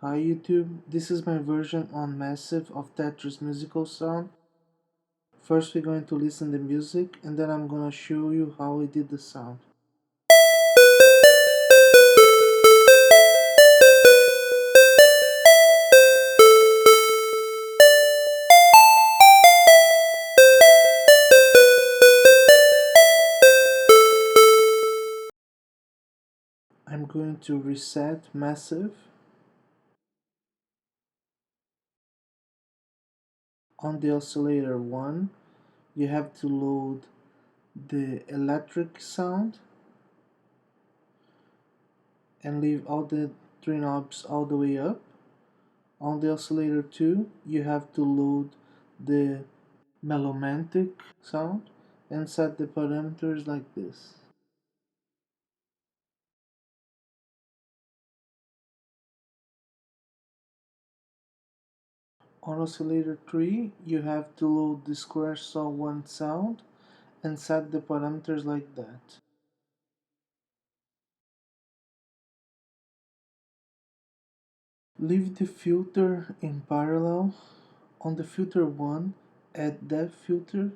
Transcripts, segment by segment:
Hi YouTube, this is my version on Massive of Tetris musical sound. First we're going to listen the music and then I'm gonna show you how I did the sound. I'm going to reset Massive. On the oscillator 1 you have to load the electric sound and leave all the three knobs all the way up. On the oscillator 2 you have to load the melomantic sound and set the parameters like this. On oscillator 3 you have to load the square saw 1 sound and set the parameters like that. Leave the filter in parallel. On the filter 1 add depth filter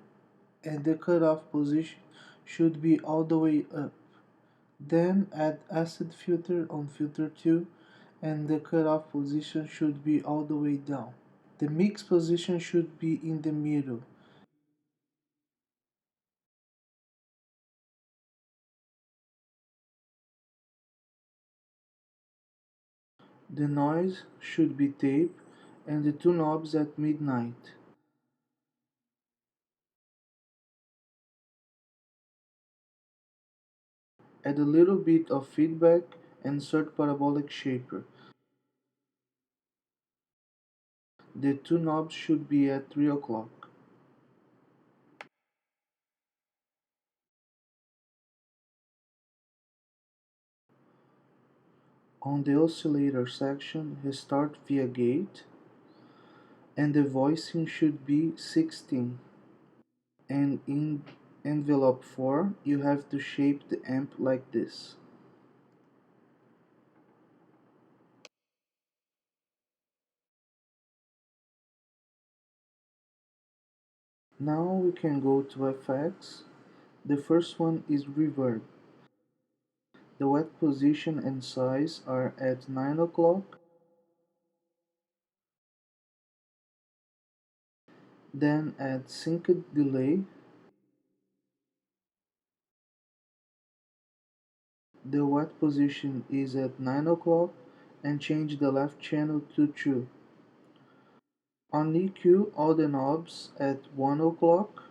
and the cutoff position should be all the way up. Then add acid filter on filter 2 and the cutoff position should be all the way down. The mix position should be in the middle. The noise should be tape and the two knobs at midnight. Add a little bit of feedback and insert parabolic shaper. The two knobs should be at 3 o'clock. On the oscillator section, restart via gate and the voicing should be 16. And in envelope 4, you have to shape the amp like this. Now we can go to effects. The first one is reverb. The wet position and size are at 9 o'clock. Then add synced delay. The wet position is at 9 o'clock and change the left channel to true. On EQ, all the knobs at 1 o'clock.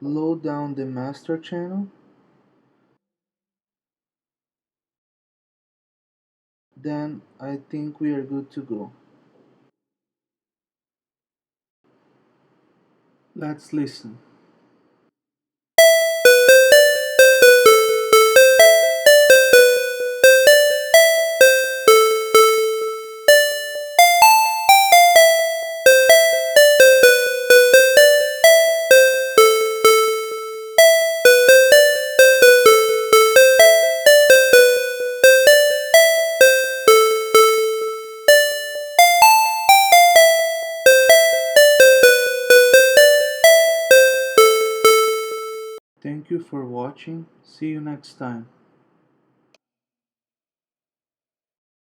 Low down the master channel. Then I think we are good to go. Let's listen. Thank you for watching. See you next time.